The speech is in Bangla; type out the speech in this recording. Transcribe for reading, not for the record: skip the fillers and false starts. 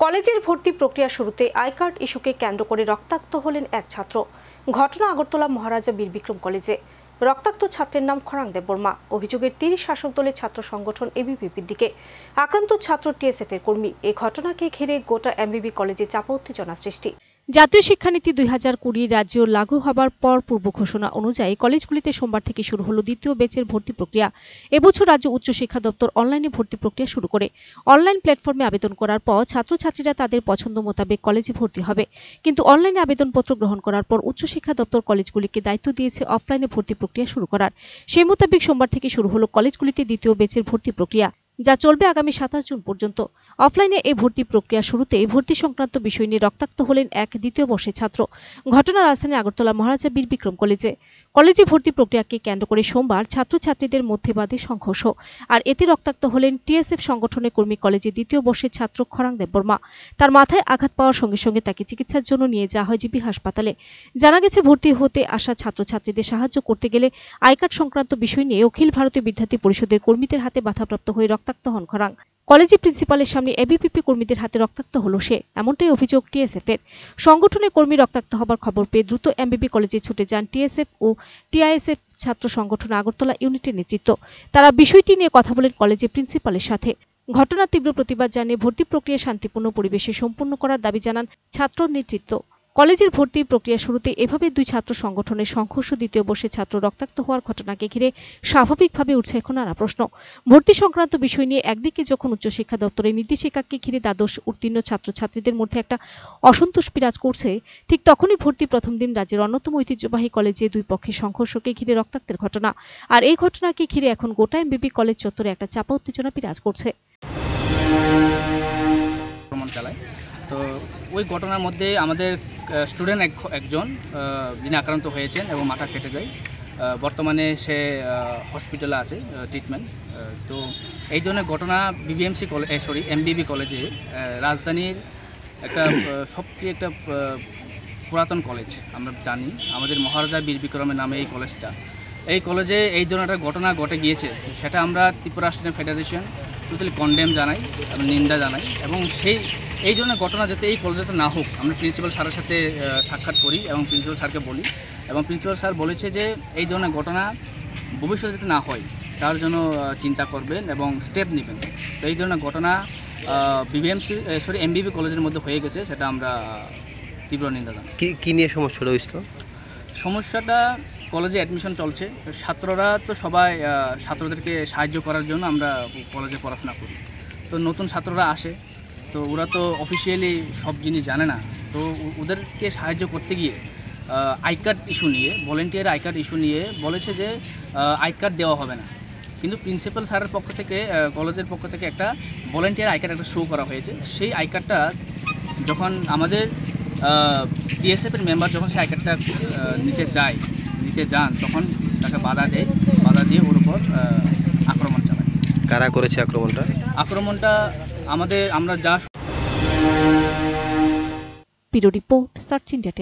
কলেজের ভর্তি প্রক্রিয়া শুরুতে আই কার্ড ইস্যুকে কেন্দ্র করে রক্তাক্ত হলেন এক ছাত্র। ঘটনা আগরতলা মহারাজা বীর বিক্রম কলেজে। রক্তাক্ত ছাত্রের নাম খরাং দেববর্মা। অভিযোগের 30 শাসক দলের ছাত্র সংগঠন এবিভিপির দিকে। আক্রান্ত ছাত্র টিএসএফ এর কর্মী। এই ঘটনাকে ঘিরে গোটা এমবিবি কলেজে চাপা উত্তেজনা সৃষ্টি। জাতীয় শিক্ষানীতি 2020 রাজ্য লাগু হবার পর পূর্ব ঘোষণা অনুযায়ী কলেজগুলিতে সোমবার থেকে শুরু হলো দ্বিতীয় ব্যাচের ভর্তি প্রক্রিয়া। এবছর রাজ্য উচ্চ শিক্ষা দপ্তর অনলাইনে ভর্তি প্রক্রিয়া শুরু করে। অনলাইন প্ল্যাটফর্মে আবেদন করার পর ছাত্রছাত্রীরা তাদের পছন্দ মোতাবেক কলেজে ভর্তি হবে। কিন্তু অনলাইনে আবেদনপত্র গ্রহণ করার পর উচ্চ শিক্ষা দপ্তর কলেজগুলিকে দায়িত্ব দিয়েছে অফলাইনে ভর্তি প্রক্রিয়া শুরু করার। সেই মোতাবেক সোমবার থেকে শুরু হলো কলেজগুলিতে দ্বিতীয় ব্যাচের ভর্তি প্রক্রিয়া, যা চলবে আগামী 27 জুন পর্যন্ত। অফলাইনে এই ভর্তি প্রক্রিয়া শুরুতে ভর্তি সংক্রান্ত বিষয় নিয়ে রক্তাক্ত হলেন এক দ্বিতীয় বর্ষের ছাত্র। ঘটনা রাজধানী আগরতলা মহারাজা বীর বিক্রম কলেজে। কলেজে ভর্তি প্রক্রিয়াকে কেন্দ্র করে সোমবার ছাত্রছাত্রীদের মধ্যে বাদে সংঘর্ষ, আর এতে রক্তাক্ত হলেন টিএসএফ সংগঠনের কর্মী কলেজের দ্বিতীয় বর্ষের ছাত্র খরাং দেববর্মা। তার মাথায় আঘাত পাওয়ার সঙ্গে সঙ্গে তাকে চিকিৎসার জন্য নিয়ে যাওয়া হয় জিবি হাসপাতালে। জানা গেছে, ভর্তি হতে আসা ছাত্রছাত্রীদের সাহায্য করতে গেলে আই কার্ড সংক্রান্ত বিষয় নিয়ে অখিল ভারতীয় বিদ্যার্থী পরিষদের কর্মীদের হাতে বাধাপ্রাপ্ত হয়ে রক্তাক্ত হন খরাং। কলেজের প্রিন্সিপালের সামনে এবিভিপি কর্মীদের হাতে রক্তাক্ত হলো সে, এমনটাই অভিযোগ টিএসএফ এর। সংগঠনের কর্মী রক্তাক্ত হবার খবর পেয়ে দ্রুত এমবিবি কলেজে ছুটে যান টিএসএফ ও টিআইএসএফ ছাত্র সংগঠন আগরতলা ইউনিটের নেতৃত্ব। তারা বিষয়টি নিয়ে কথা বলেন কলেজের প্রিন্সিপালের সাথে। ঘটনার তীব্র প্রতিবাদ জানিয়ে ভর্তি প্রক্রিয়া শান্তিপূর্ণ পরিবেশে সম্পূর্ণ করার দাবি জানান ছাত্র নেতৃত্ব। কলেজের ভর্তি প্রক্রিয়া শুরুতে এভাবে দুই ছাত্র সংগঠনের সংঘর্ষ, দ্বিতীয় বর্ষের ছাত্র রক্তাক্ত হওয়ার ঘটনাকে ঘিরে স্বাভাবিকভাবে উঠছে এখন নানা প্রশ্ন। ভর্তি সংক্রান্ত বিষয় নিয়ে একদিকে যখন উচ্চশিক্ষা দপ্তরের নির্দেশিকাকে ঘিরে দ্বাদশ উত্তীর্ণ ছাত্রছাত্রীদের মধ্যে একটা অসন্তোষ বিরাজ করছে, ঠিক তখনই ভর্তি প্রথম দিন রাজ্যের অন্যতম ঐতিহ্যবাহী কলেজে দুই পক্ষের সংঘর্ষকে ঘিরে রক্তাক্তের ঘটনা। আর এই ঘটনাকে ঘিরে এখন গোটা এমবিবি কলেজ চত্বরে একটা চাপা উত্তেজনা বিরাজ করছে। তো ওই ঘটনার মধ্যে আমাদের স্টুডেন্ট একজন যিনি আক্রান্ত হয়েছেন এবং মাথা ফেটে যায়। বর্তমানে সে হসপিটালে আছে ট্রিটমেন্ট। তো এই ধরনের ঘটনা এমবিবি কলেজে, রাজধানীর একটা সবচেয়ে একটা পুরাতন কলেজ আমরা জানি, আমাদের মহারাজা বীর বিক্রমের নামে এই কলেজটা। এই কলেজে এই ধরনের একটা ঘটনা ঘটে গিয়েছে, সেটা আমরা Tripura student federation totally condemn জানাই এবং নিন্দা জানাই। এবং এই ধরনের ঘটনা যাতে এই কলেজেতে না হোক, আমরা প্রিন্সিপাল স্যারের সাথে সাক্ষাৎ করি এবং প্রিন্সিপাল স্যারকে বলি, এবং প্রিন্সিপাল স্যার বলেছে যে এই ধরনের ঘটনা ভবিষ্যতে যাতে না হয় তার জন্য চিন্তা করবেন এবং স্টেপ নেবেন। তো এই ধরনের ঘটনা এমবিবি কলেজের মধ্যে হয়ে গেছে, সেটা আমরা তীব্র নিন্দা জানাই। কি নিয়ে সমস্যাটা হয়েছিল? সমস্যাটা কলেজে অ্যাডমিশন চলছে, ছাত্ররা তো সবাই ছাত্রদেরকে সাহায্য করার জন্য আমরা কলেজে পড়াশোনা করি। তো নতুন ছাত্ররা আসে, তো ওরা তো অফিসিয়ালি সব জিনিস জানে না। তো ওদেরকে সাহায্য করতে গিয়ে আই কার্ড ইস্যু নিয়ে, ভলেন্টিয়ার আই কার্ড ইস্যু নিয়ে বলেছে যে আই কার্ড দেওয়া হবে না। কিন্তু প্রিন্সিপাল স্যারের পক্ষ থেকে, কলেজের পক্ষ থেকে একটা ভলেন্টিয়ার আই কার্ড একটা শো করা হয়েছে। সেই আই কার্ডটা যখন আমাদের টিএসএফের মেম্বার যখন সেই আই কার্ডটা নিতে যান, তখন তাকে বাধা দিয়ে ওর উপর আক্রমণ চালায়। কারা করেছে আক্রমণটা? আমরা যা ব্যুরো রিপোর্ট, সার্চ ইন্ডিয়া।